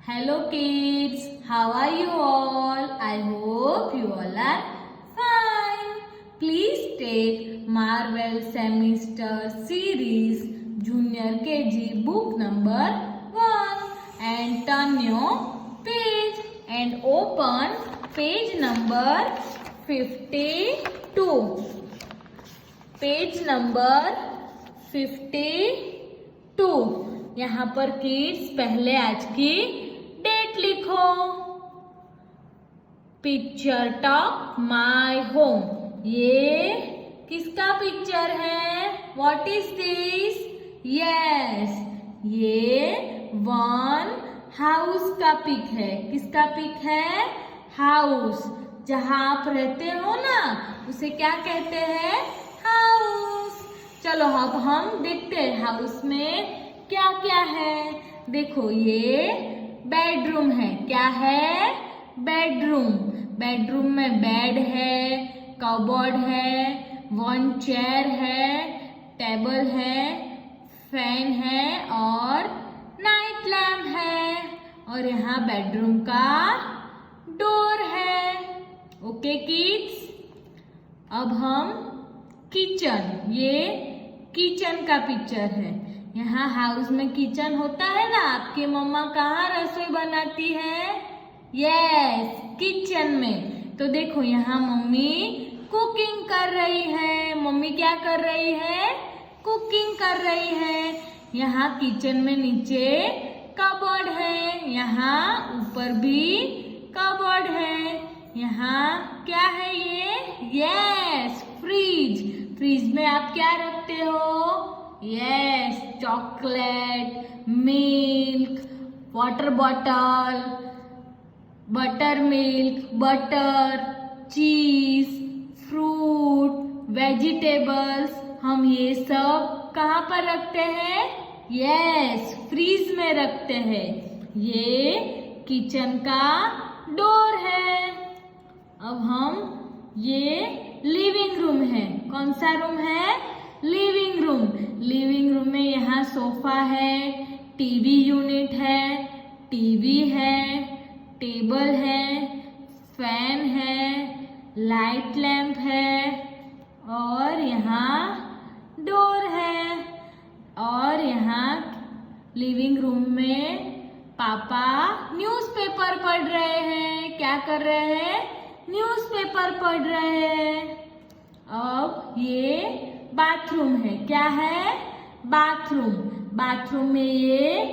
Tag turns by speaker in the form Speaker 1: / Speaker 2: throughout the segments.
Speaker 1: Hello kids, how are you all? I hope you all are fine. Please take Marvel Semester Series Junior KG book number 1 and turn your page and open page number 52. Page number 52। यहाँ पर kids पहले आज की date लिखो। Picture talk my home, ये किसका picture है? What is this? Yes, ये वन हाउस का पिक है। किसका पिक है? हाउस। जहाँ आप रहते हो ना, उसे क्या कहते हैं? हाउस। चलो अब हम देखते हैं हाउस में क्या क्या है। देखो ये बेडरूम है। क्या है? बेडरूम। बेडरूम में बेड है, कबर्ड है, वन चेयर है, टेबल है, फैन है और नाइट लैम्प है। और यहाँ बेडरूम का डोर है। ओके किड्स, अब हम किचन, ये किचन का पिक्चर है। यहाँ हाउस में किचन होता है ना। आपकी मम्मा कहाँ रसोई बनाती है? यस, किचन में। तो देखो यहाँ मम्मी कुकिंग कर रही है। मम्मी क्या कर रही है? कुकिंग कर रही है। यहाँ किचन में नीचे कबर्ड है, यहाँ ऊपर भी कबर्ड है। यहाँ क्या है ये? Yes, fridge. फ्रिज में आप क्या रखते हो? Yes, chocolate, milk, water bottle, butter milk, butter, चीज, फ्रूट, वेजिटेबल्स, हम ये सब कहाँ पर रखते हैं? यस, फ्रीज में रखते हैं। ये किचन का डोर है। अब हम ये लिविंग रूम है। कौन सा रूम है? Living room. लिविंग रूम में यहाँ सोफा है, टीवी यूनिट है, टीवी है, टेबल है, फैन है, लाइट लैम्प है और यहाँ डोर है। और यहाँ लिविंग रूम में पापा न्यूज़पेपर पढ़ रहे हैं। क्या कर रहे हैं? न्यूज़पेपर पढ़ रहे हैं। अब ये बाथरूम है। क्या है? बाथरूम। बाथरूम में ये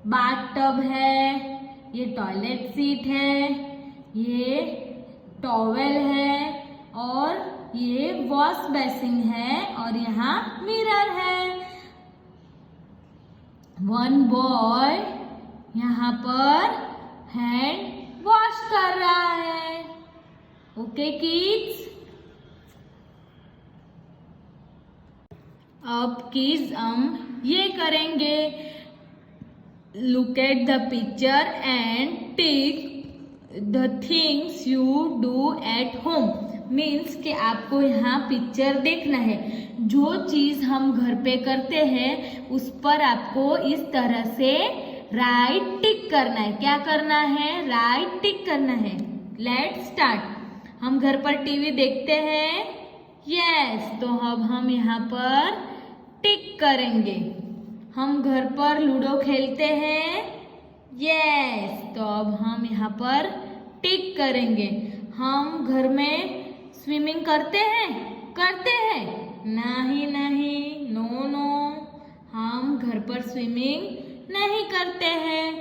Speaker 1: बाथटब है, ये टॉयलेट सीट है, ये टॉवेल है और ये वॉश बेसिन है और यहाँ मिरर है। वन बॉय यहाँ पर हैंड वॉश कर रहा है। ओके किड्स, अब किड्स हम ये करेंगे। Look at the picture and tick the things you do at home. Means कि आपको यहाँ पिक्चर देखना है। जो चीज हम घर पे करते हैं उस पर आपको इस तरह से राइट टिक करना है। क्या करना है? राइट टिक करना है। Let's start. हम घर पर टीवी देखते हैं। यस, तो अब हम यहाँ पर टिक करेंगे। हम घर पर लूडो खेलते हैं। यस, तो अब हम यहाँ पर टिक करेंगे। हम घर में स्विमिंग करते हैं? करते हैं? नहीं नहीं, नो नो, हम घर पर स्विमिंग नहीं करते हैं,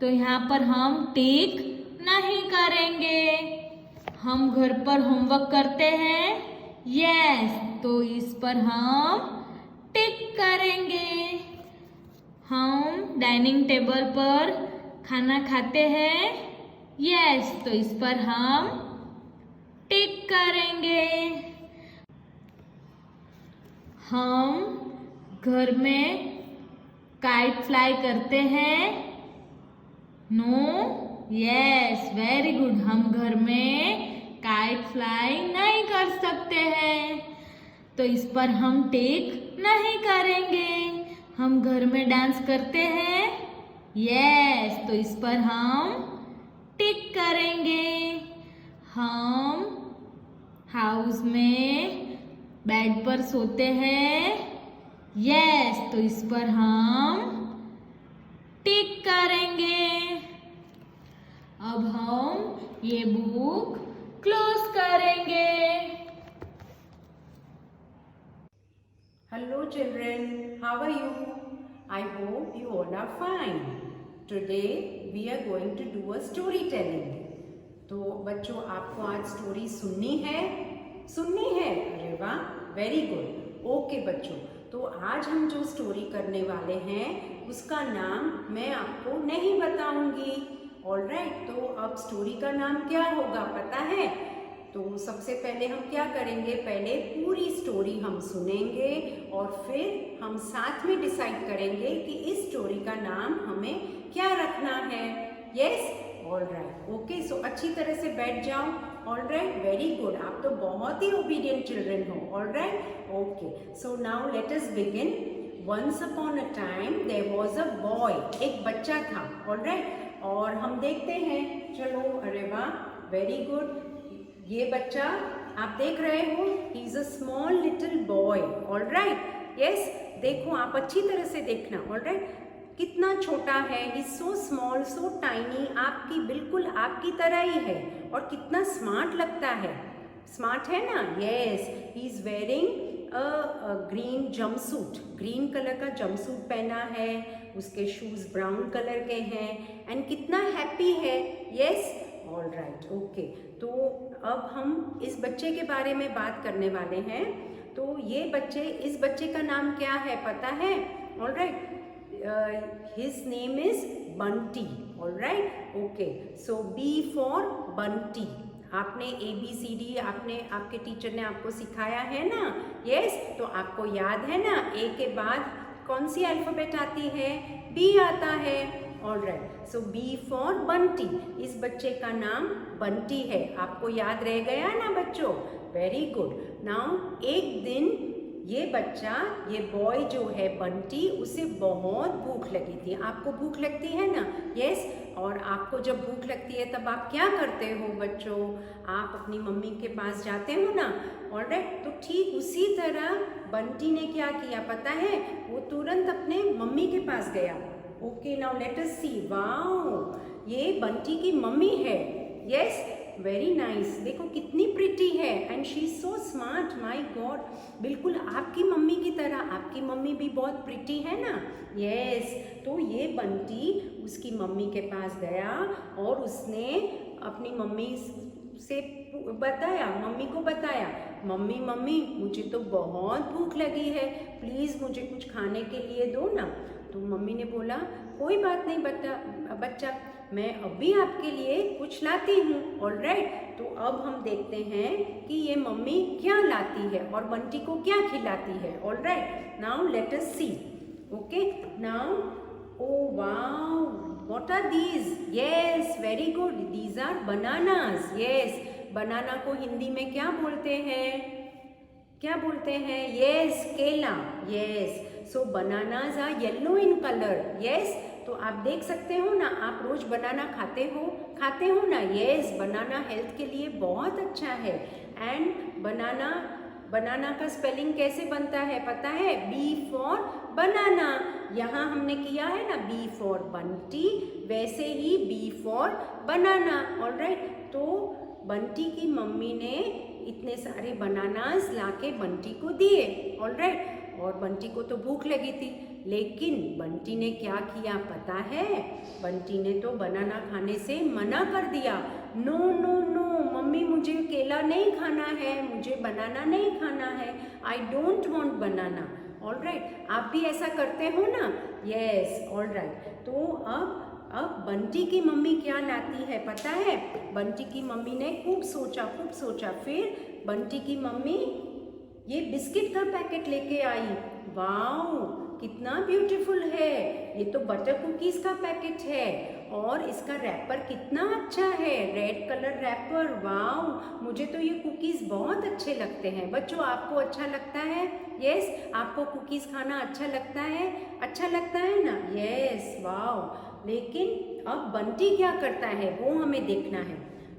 Speaker 1: तो यहाँ पर हम टिक नहीं करेंगे। हम घर पर होमवर्क करते हैं। यस, तो इस पर हम टिक करेंगे। हम डाइनिंग टेबल पर खाना खाते हैं। यस, तो इस पर हम टिक करेंगे। हम घर में काइट फ्लाई करते हैं। No, yes, very good. हम घर में काइट फ्लाई नहीं कर सकते हैं, तो इस पर हम टिक नहीं करेंगे। हम घर में डांस करते हैं। यस, तो इस पर हम टिक करेंगे। हम हाउस में बेड पर सोते हैं। यस, तो इस पर हम टिक करेंगे। अब हम ये बुक क्लोज करेंगे।
Speaker 2: Hello children, how are you? I hope you all are fine. Today we are going to do a storytelling. तो बच्चों आपको आज स्टोरी सुननी है? सुननी है? अरे वाह, वेरी गुड। ओके बच्चों, तो आज हम जो स्टोरी करने वाले हैं उसका नाम मैं आपको नहीं बताऊंगी। ऑलराइट, तो अब स्टोरी का नाम क्या होगा पता है? तो सबसे पहले हम क्या करेंगे, पहले पूरी स्टोरी हम सुनेंगे और फिर हम साथ में डिसाइड करेंगे कि इस स्टोरी का नाम हमें क्या रखना है। Yes, alright, okay. सो अच्छी तरह से बैठ जाओ। ऑलराइट, वेरी गुड, आप तो बहुत ही ओबीडियंट चिल्ड्रन हो। Alright, okay. So now let us begin. Once upon a time there was a boy, एक बच्चा था। ऑलराइट, और हम देखते हैं, चलो, अरे वाह, वेरी गुड। ये बच्चा आप देख रहे हो, he is a small little boy. Alright, yes, देखो आप अच्छी तरह से देखना। ऑलराइट, कितना छोटा है, ही सो स्मॉल, सो टाइनी, आपकी बिल्कुल आपकी तरह ही है। और कितना स्मार्ट लगता है, स्मार्ट है ना? Yes, he is wearing green jumpsuit, green colour का जंपसूट पहना है, उसके शूज ब्राउन कलर के हैं, एंड कितना हैप्पी है। Yes, alright, okay. तो अब हम इस बच्चे के बारे में बात करने वाले हैं। तो ये बच्चे, इस बच्चे का नाम क्या है पता है? Alright, his name is Bunty. Alright, okay. So B for Bunty. आपने ABCD आपके टीचर ने आपको सिखाया है ना? यस, तो आपको याद है ना, ए के बाद कौन सी अल्फाबेट आती है? बी आता है। Alright, so B for Bunty. इस बच्चे का नाम बंटी है। आपको याद रह गया ना बच्चों? Very good. नाउ एक दिन ये बच्चा, ये बॉय जो है बंटी, उसे बहुत भूख लगी थी। आपको भूख लगती है ना? यस, और आपको जब भूख लगती है तब आप क्या करते हो बच्चों? आप अपनी मम्मी के पास जाते हो ना? ऑलराइट, तो ठीक उसी तरह बंटी ने क्या किया पता है? वो तुरंत अपने मम्मी के पास गया। ओके, नाउ लेट अस सी। वाओ, ये बंटी की मम्मी है। Yes, very nice. देखो कितनी प्रिटी है, and she is so smart. My God, बिल्कुल आपकी मम्मी की तरह। आपकी मम्मी भी बहुत प्रिटी है ना? यस, तो ये बंटी उसकी मम्मी के पास गया और उसने अपनी मम्मी से बताया, मम्मी को बताया, मम्मी मम्मी मुझे तो बहुत भूख लगी है, प्लीज़ मुझे कुछ खाने के लिए दो ना। तो मम्मी ने बोला, कोई बात नहीं बच्चा, मैं अभी आपके लिए कुछ लाती हूँ। ऑलराइट, तो अब हम देखते हैं कि ये मम्मी क्या लाती है और बंटी को क्या खिलाती है। Alright, now let us see. Okay, now, oh wow, what are these? Yes, very good, these are bananas. Yes, बनाना को हिंदी में क्या बोलते हैं? क्या बोलते हैं? यस, केला। Yes, so bananas are yellow in colour. Yes, तो आप देख सकते हो ना, आप रोज बनाना खाते हो ना? यस, बनाना हेल्थ के लिए बहुत अच्छा है। एंड बनाना का स्पेलिंग कैसे बनता है पता है? B for banana. यहाँ हमने किया है ना बी फॉर बंटी, वैसे ही बी फॉर बनाना। ऑलराइट, तो बंटी की मम्मी ने इतने सारे बनानास लाके बंटी को दिए। ऑलराइट, और बंटी को तो भूख लगी थी, लेकिन बंटी ने क्या किया पता है? बंटी ने तो बनाना खाने से मना कर दिया। नो नो नो मम्मी, मुझे केला नहीं खाना है, मुझे बनाना नहीं खाना है, I don't want banana. Alright, आप भी ऐसा करते हो ना? Yes, alright. तो अब बंटी की मम्मी क्या लाती है पता है? बंटी की मम्मी ने खूब सोचा, फिर बंटी की मम्मी ये बिस्किट का पैकेट लेके आई। वाओ, कितना ब्यूटीफुल है। ये तो बटर कुकीज का पैकेट है और इसका रैपर कितना अच्छा है, रेड कलर रैपर। वाव, मुझे तो ये कुकीज बहुत अच्छे लगते हैं। बच्चों आपको अच्छा लगता है? यस, आपको कुकीज खाना अच्छा लगता है ना? यस, वाव। लेकिन अब बंटी क्या करता है वो हमें देखना है।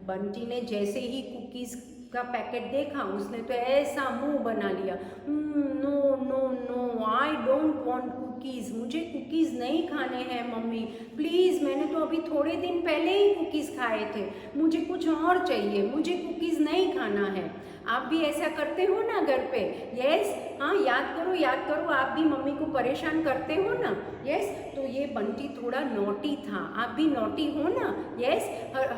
Speaker 2: बंटी ने जैसे ही कुकीज का पैकेट देखा उसने तो ऐसा मुंह बना लिया, no no no, I don't want cookies, मुझे कुकीज नहीं खाने हैं मम्मी प्लीज, मैंने तो अभी थोड़े दिन पहले ही कुकीज खाए थे, मुझे कुछ और चाहिए, मुझे कुकीज नहीं खाना है। आप भी ऐसा करते हो ना घर पे? यस, हाँ, याद करो, आप भी मम्मी को परेशान करते हो ना? यस, तो ये बंटी थोड़ा नॉटी था। आप भी नॉटी हो ना? यस,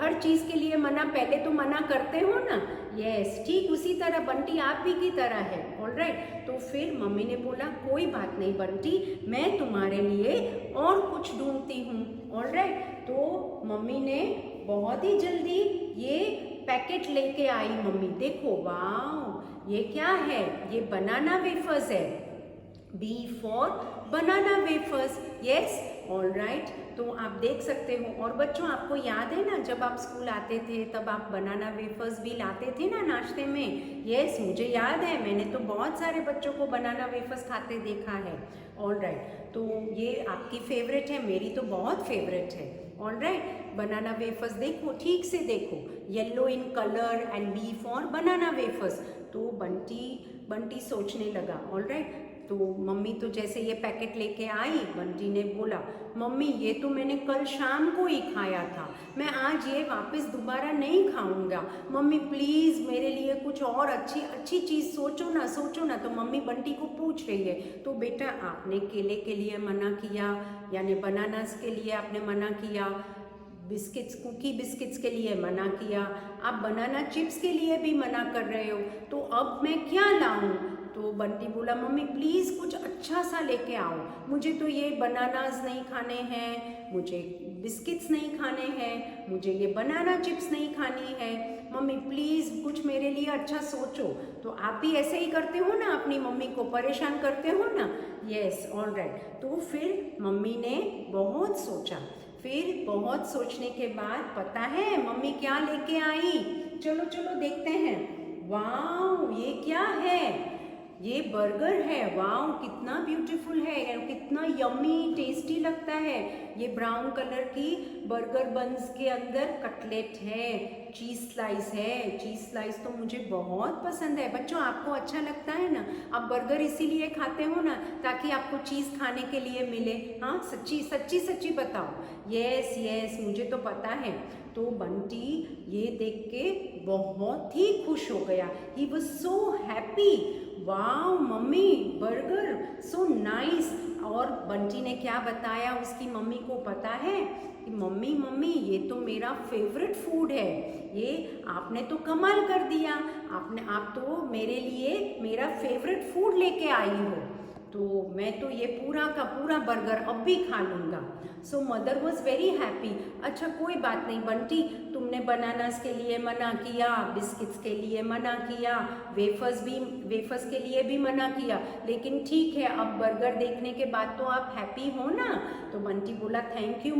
Speaker 2: हर चीज के लिए पहले तो मना करते हो ना? यस, ठीक उसी तरह बंटी आप भी की तरह है। ऑलराइट, तो फिर मम्मी ने बोला कोई बात नहीं बंटी, मैं तुम्हारे लिए और कुछ ढूंढती हूँ। ऑलराइट, तो मम्मी ने बहुत ही जल्दी ये पैकेट लेके आई। मम्मी देखो, वाव, ये क्या है? ये बनाना वेफर्स है। B for banana wafers. Yes, alright, तो आप देख सकते हो। और बच्चों आपको याद है ना, जब आप स्कूल आते थे तब आप बनाना वेफर्स भी लाते थे ना नाश्ते में? यस, मुझे याद है, मैंने तो बहुत सारे बच्चों को बनाना वेफर्स खाते देखा है। ऑलराइट, तो ये आपकी फेवरेट है, मेरी तो बहुत फेवरेट है। ऑलराइट, बनाना वेफर्स देखो, ठीक से देखो, yellow in colour and B for banana wafers. तो बंटी सोचने लगा। ऑलराइट, तो मम्मी तो जैसे ये पैकेट लेके आई, बंटी ने बोला मम्मी ये तो मैंने कल शाम को ही खाया था, मैं आज ये वापस दोबारा नहीं खाऊंगा, मम्मी प्लीज मेरे लिए कुछ और अच्छी चीज सोचो ना। तो मम्मी बंटी को पूछ रही है, तो बेटा आपने केले के लिए मना किया, यानी बनानास के लिए आपने मना किया, कुकी बिस्किट्स के लिए मना किया, आप बनाना चिप्स के लिए भी मना कर रहे हो, तो अब मैं क्या लाऊं? तो बंटी बोला मम्मी प्लीज कुछ अच्छा सा लेके आओ, मुझे तो ये बनानास नहीं खाने हैं, मुझे बिस्किट्स नहीं खाने हैं, मुझे ये बनाना चिप्स नहीं खानी है, मम्मी प्लीज कुछ मेरे लिए अच्छा सोचो। तो आप भी ऐसे ही करते हो ना, अपनी मम्मी को परेशान करते हो ना? यस, ऑलराइट, तो फिर मम्मी ने बहुत सोचा, फिर बहुत सोचने के बाद पता है मम्मी क्या लेके आई? चलो देखते हैं। वाव, ये क्या है? ये बर्गर है। वाव, कितना ब्यूटीफुल है, कितना यम्मी टेस्टी लगता है। ये ब्राउन कलर की बर्गर बन्स के अंदर कटलेट है, चीज स्लाइस है। चीज स्लाइस तो मुझे बहुत पसंद है। बच्चों आपको अच्छा लगता है ना? आप बर्गर इसीलिए खाते हो ना ताकि आपको चीज खाने के लिए मिले? हाँ, सच्ची बताओ। यस, मुझे तो पता है। तो बंटी ये देख के बहुत ही खुश हो गया। He was so happy. Wow mummy, burger so nice. और बंटी ने क्या बताया उसकी मम्मी को पता है कि मम्मी ये तो मेरा फेवरेट फूड है, ये आपने तो कमाल कर दिया, आप तो मेरे लिए मेरा फेवरेट फूड लेके आई हो, तो मैं तो ये पूरा का पूरा बर्गर अब भी खा लूँगा। सो मदर वॉज वेरी हैप्पी। अच्छा कोई बात नहीं बंटी, तुमने बनानास के लिए मना किया, बिस्किट्स के लिए मना किया, वेफर्स के लिए भी मना किया, लेकिन ठीक है अब बर्गर देखने के बाद तो आप हैप्पी हो ना? तो बंटी बोला थैंक यू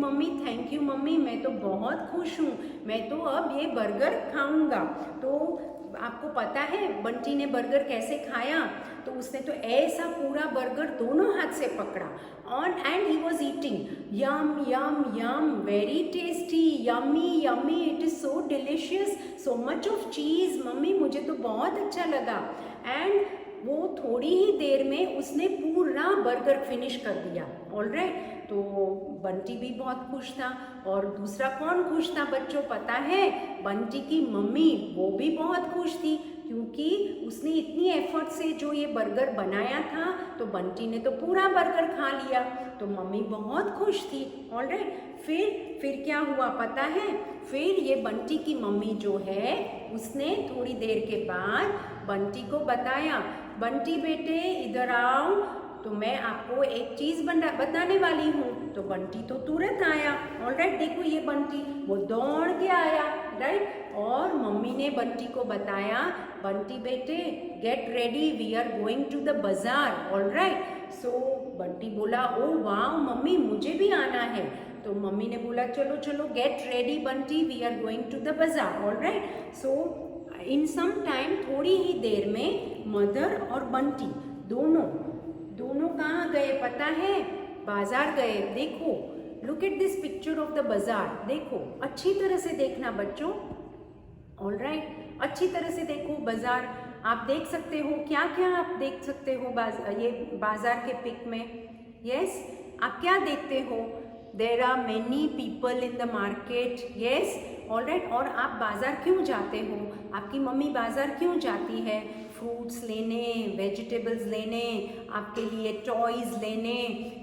Speaker 2: मम्मी, मैं तो बहुत खुश हूँ, मैं तो अब ये बर्गर खाऊंगा। तो आपको पता है बंटी ने बर्गर कैसे खाया? तो उसने तो ऐसा पूरा बर्गर दोनों हाथ से पकड़ा on and he was eating. Yum very tasty, yummy, it is so delicious, so much of cheese, mummy मुझे तो बहुत अच्छा लगा। एंड वो थोड़ी ही देर में उसने पूरा बर्गर फिनिश कर दिया। ऑलराइट, तो बंटी भी बहुत खुश था। और दूसरा कौन खुश था बच्चों पता है? बंटी की मम्मी, वो भी बहुत खुश थी क्योंकि उसने इतनी एफर्ट से जो ये बर्गर बनाया था, तो बंटी ने तो पूरा बर्गर खा लिया, तो मम्मी बहुत खुश थी। ऑलराइट, फिर क्या हुआ पता है? फिर ये बंटी की मम्मी जो है उसने थोड़ी देर के बाद बंटी को बताया, बंटी बेटे इधर आओ, तो मैं आपको एक चीज बताने वाली हूँ। तो बंटी तो तुरंत आया। ऑलराइट, देखो ये बंटी वो दौड़ के आया, राइट। और मम्मी ने बंटी को बताया, बंटी बेटे get ready, we are going to the bazaar. Alright, so Bunty बोला ओ वाह मम्मी मुझे भी आना है। तो मम्मी ने बोला चलो चलो get ready Bunty, we are going to the bazaar, alright. So in some time, थोड़ी ही देर में मदर और बंटी दोनों कहाँ गए पता है? बाजार गए। देखो, look at this picture of the बाजार। देखो, अच्छी तरह से देखना बच्चों, ऑलराइट, अच्छी तरह से देखो बाजार। आप देख सकते हो क्या क्या आप देख सकते हो ये बाजार के पिक में? यस, आप क्या देखते हो? There are many people in the market, yes, alright. और आप बाजार क्यों जाते हो? आपकी मम्मी बाजार क्यों जाती है? फ्रूट्स लेने, वेजिटेबल्स लेने, आपके लिए टॉयज लेने,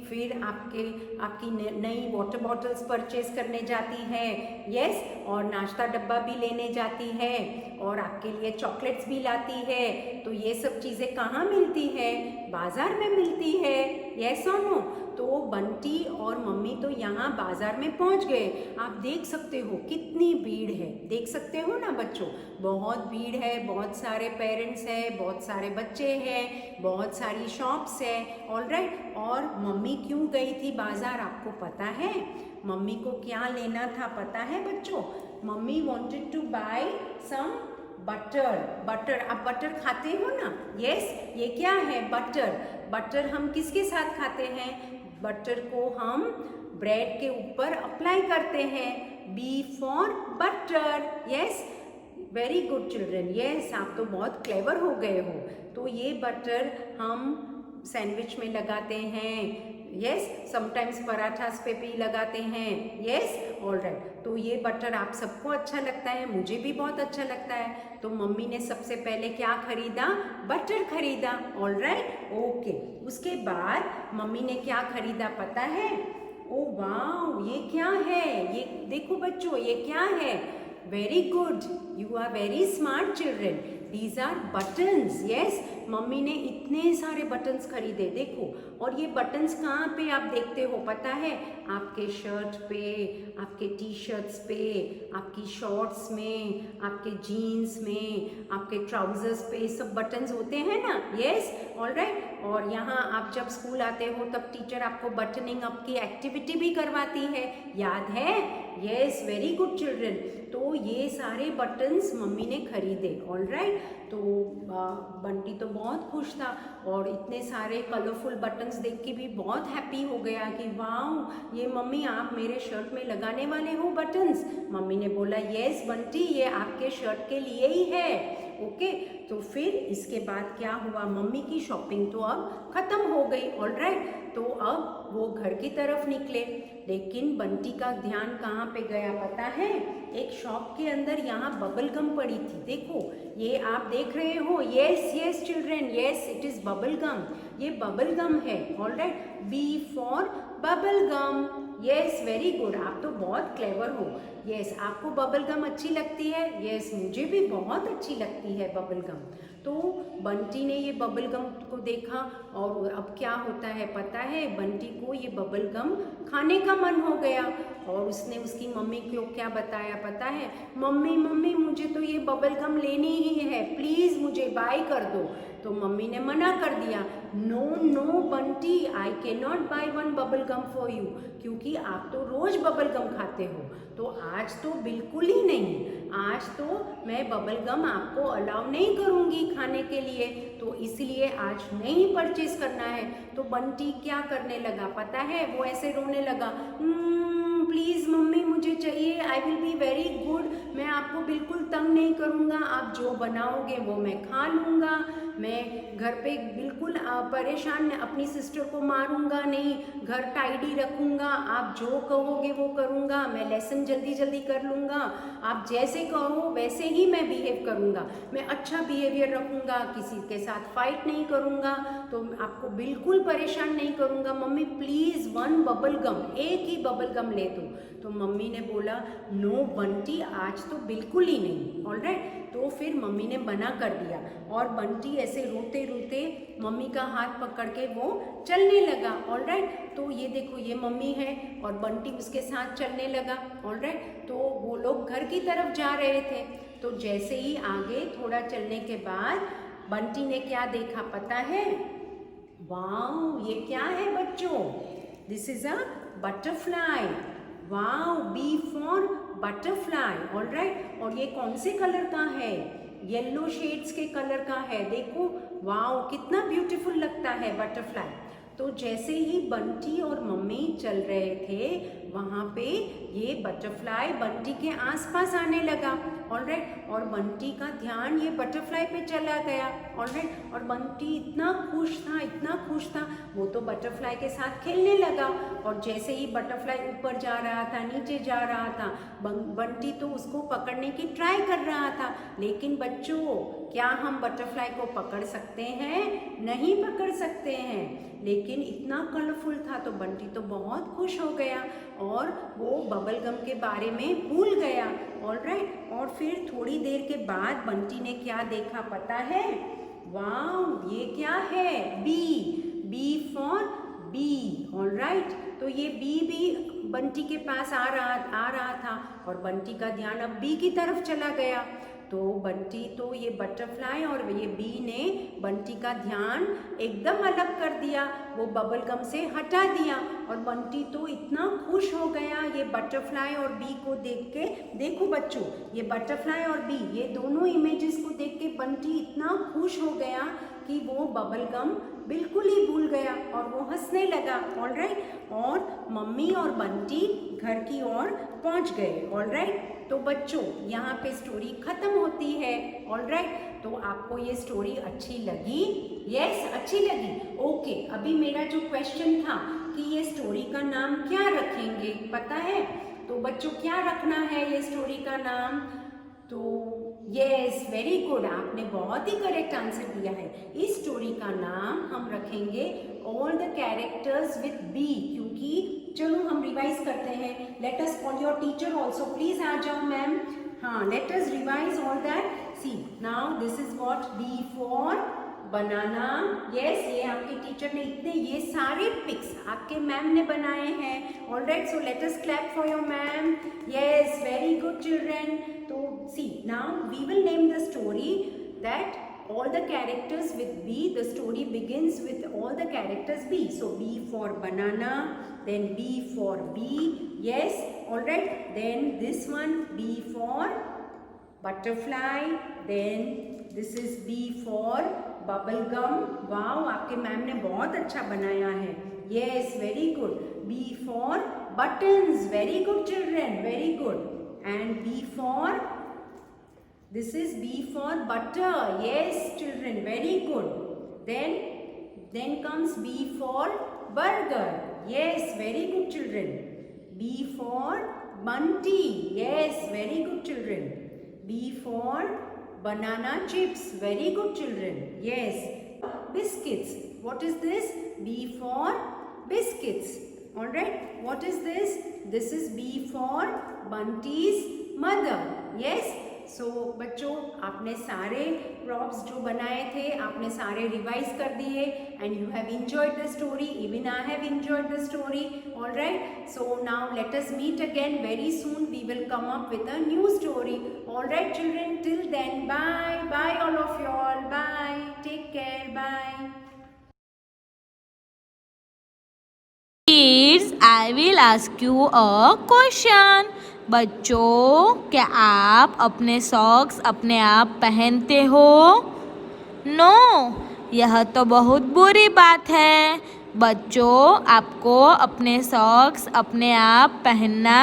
Speaker 2: फिर आपकी नई वाटर बॉटल्स परचेज करने जाती है, यस, और नाश्ता डब्बा भी लेने जाती है, और आपके लिए चॉकलेट्स भी लाती है। तो ये सब चीज़ें कहाँ मिलती है? बाजार में मिलती है, यस और नो? तो बंटी और मम्मी तो यहाँ बाजार में पहुँच गए। आप देख सकते हो कितनी भीड़ है, देख सकते हो ना बच्चों, बहुत भीड़ है, बहुत सारे पेरेंट्स हैं, बहुत सारे बच्चे हैं, बहुत सारी शॉप्स है, ऑलराइट। और मम्मी क्यों गई थी बाजार आपको पता है? मम्मी को क्या लेना था पता है बच्चों? Mummy wanted to buy some butter. आप बटर खाते हो ना? यस, ये क्या है? बटर हम किसके साथ खाते हैं? बटर को हम ब्रेड के ऊपर अप्लाई करते हैं। B for butter, yes, very good children, yes, आप तो बहुत क्लेवर हो गए हो। तो ये बटर हम सैंडविच में लगाते हैं, यस, समटाइम्स पराठास पे भी लगाते हैं, यस, ऑलराइट। तो ये बटर आप सबको अच्छा लगता है, मुझे भी बहुत अच्छा लगता है। तो मम्मी ने सबसे पहले क्या खरीदा? बटर खरीदा, ऑलराइट, ओके। उसके बाद मम्मी ने क्या खरीदा पता है? ओ वाओ, ये क्या है? ये देखो बच्चों, ये क्या है? Very good, you are very smart children, these are buttons, yes. Mummy ने इतने सारे बटन्स खरीदे, देखो। और ये बटन्स कहाँ पे आप देखते हो पता है? आपके शर्ट पे, आपके टी शर्ट्स पे, आपकी शॉर्ट्स में, आपके जीन्स में, आपके ट्राउजर्स पे सब बटन्स होते हैं ना, यस, ऑलराइट। और यहाँ आप जब स्कूल आते हो तब टीचर आपको बटनिंग अप की एक्टिविटी भी करवाती है, याद है? Yes, very good children. तो ये सारे बटन्स मम्मी ने खरीदे, ऑलराइट। तो बंटी तो बहुत खुश था और इतने सारे कलरफुल बटन्स देख के भी बहुत हैप्पी हो गया कि वाह, ये मम्मी आप मेरे शर्ट में लगाने वाले हो बटन्स? मम्मी ने बोला यस बंटी, ये आपके शर्ट के लिए ही है, ओके। तो फिर इसके बाद क्या हुआ? मम्मी की शॉपिंग तो अब खत्म हो गई, ऑलराइट। तो अब वो घर की तरफ निकले, लेकिन बंटी का ध्यान कहाँ पे गया पता है? एक शॉप के अंदर यहाँ बबल गम पड़ी थी, देखो, ये आप देख रहे हो? Yes yes children, yes, it is bubble gum, ये बबल गम है, alright. B for bubble gum, yes, very good, आप तो बहुत क्लेवर हो। यस, आपको बबल गम अच्छी लगती है? यस, मुझे भी बहुत अच्छी लगती है बबल गम। तो बंटी ने ये बबल गम को देखा और अब क्या होता है पता है? बंटी को ये बबल गम खाने का मन हो गया और उसने उसकी मम्मी को क्या बताया पता है? मम्मी मम्मी मुझे तो ये बबल गम लेनी ही है, प्लीज़ मुझे बाय कर दो। तो मम्मी ने मना कर दिया, no no Bunty, I can not buy one bubble gum for you, क्योंकि आप तो रोज़ बबल गम खाते हो, तो आज तो बिल्कुल ही नहीं, आज तो मैं बबल गम आपको अलाउ नहीं करूँगी खाने के लिए, तो इसलिए आज नहीं परचेज करना है। तो बंटी क्या करने लगा पता है? वो ऐसे रोने लगा, प्लीज़ मम्मी मुझे चाहिए, I will be very good, मैं आपको बिल्कुल तंग नहीं करूँगा, आप जो बनाओगे वो मैं खा लूँगा, मैं घर पे बिल्कुल परेशान अपनी सिस्टर को मारूंगा नहीं, घर टाइडी रखूँगा, आप जो कहोगे वो करूँगा, मैं लेसन जल्दी जल्दी कर लूँगा, आप जैसे कहो वैसे ही मैं बिहेव करूँगा, मैं अच्छा बिहेवियर रखूँगा, किसी के साथ फाइट नहीं करूँगा, तो आपको बिल्कुल परेशान नहीं करूँगा, mummy please one bubble gum, एक ही बबल गम ले दो। तो मम्मी ने बोला नो बंटी, आज तो बिल्कुल ही नहीं, ऑलराइट। तो फिर मम्मी ने मना कर दिया और बंटी ऐसे रोते रोते मम्मी का हाथ पकड़ के वो चलने लगा, ऑलराइट। तो ये देखो, ये मम्मी है और बंटी उसके साथ चलने लगा, ऑलराइट। तो वो लोग घर की तरफ जा रहे थे, तो जैसे ही आगे थोड़ा चलने के बाद बंटी ने क्या देखा पता है? वाओ, ये क्या है बच्चों? This is a butterfly. Wow, B for butterfly. Alright. और ये कौन से कलर का है? येलो शेड्स के कलर का है. देखो, वाओ कितना ब्यूटीफुल लगता है बटरफ्लाई. तो जैसे ही बंटी और मम्मी चल रहे थे वहाँ पे ये बटरफ्लाई बंटी के आसपास आने लगा. ऑलराइट. और बंटी का ध्यान ये बटरफ्लाई पे चला गया. ऑलराइट. और बंटी इतना खुश था, इतना खुश था, वो तो बटरफ्लाई के साथ खेलने लगा. और जैसे ही बटरफ्लाई ऊपर जा रहा था, नीचे जा रहा था, बंटी तो उसको पकड़ने की ट्राई कर रहा था. लेकिन बच्चों, क्या हम बटरफ्लाई को पकड़ सकते हैं? नहीं पकड़ सकते हैं. लेकिन इतना कलरफुल था तो बंटी तो बहुत खुश हो गया और वो बबल गम के बारे में भूल गया. ऑलराइट. और फिर थोड़ी देर के बाद बंटी ने क्या देखा पता है? वाओ, ये क्या है? Bee. B for bee. Alright. तो ये बी भी बंटी के पास आ रहा था और बंटी का ध्यान अब बी की तरफ चला गया. तो बंटी तो ये बटरफ्लाई और ये बी ने बंटी का ध्यान एकदम अलग कर दिया. वो बबल गम से हटा दिया और बंटी तो इतना खुश हो गया ये बटरफ्लाई और बी को देख के. देखो बच्चों, ये बटरफ्लाई और बी, ये दोनों इमेजेस को देख के बंटी इतना खुश हो गया कि वो बबल गम बिल्कुल ही भूल गया और वो हंसने लगा. ऑलराइट. और मम्मी और बंटी घर की ओर पहुंच गए. ऑलराइट. तो बच्चों, यहाँ पे स्टोरी खत्म होती है. ऑलराइट. तो आपको ये स्टोरी अच्छी लगी? यस, अच्छी लगी. ओके. अभी मेरा जो क्वेश्चन था कि ये स्टोरी का नाम क्या रखेंगे, पता है? तो बच्चों, क्या रखना है ये स्टोरी का नाम? तो यस, वेरी गुड, आपने बहुत ही करेक्ट आंसर दिया है. इस स्टोरी का नाम हम रखेंगे all the characters with B. क्योंकि चलो हम रिवाइज करते हैं. Let us call your teacher also. Please आ जाओ मैम. हाँ, let us revise all that. See now this is what? B for banana. Yes, ये आपके टीचर ने इतने ये सारे पिक्स आपके मैम ने बनाए हैं. Alright. So let us clap for your ma'am. Yes, very good children. तो see now we will name the story that all the characters with B. The story begins with all the characters B. So B for banana, then B for bee. Yes, all right. Then this one B for butterfly. Then this is B for bubble gum. Wow, आपके ma'am ने बहुत अच्छा बनाया है. Yes, very good. B for buttons. Very good children. Very good. And B for, this is B for butter. Yes, children, very good. Then comes B for burger. Yes, very good children. B for Bunty. Yes, very good children. B for banana chips. Very good children. Yes. Biscuits. What is this? B for biscuits. All right. What is this? This is B for Bunty's mother. Yes. सो बच्चों, आपने सारे props जो बनाए थे आपने सारे revise कर दिए and you have enjoyed the story. Even I have enjoyed the story. Alright. So now let us meet again very soon. We will come up with a new story. Alright children, till then bye bye all of you all. Bye, take care, bye.
Speaker 1: Kids, I will ask you a question. बच्चों, क्या आप अपने socks अपने आप पहनते हो? No, यह तो बहुत बुरी बात है. बच्चों, आपको अपने सॉक्स अपने आप पहनना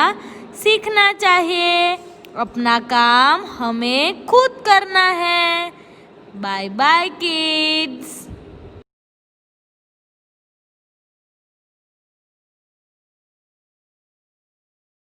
Speaker 1: सीखना चाहिए. अपना काम हमें खुद करना है. Bye bye kids.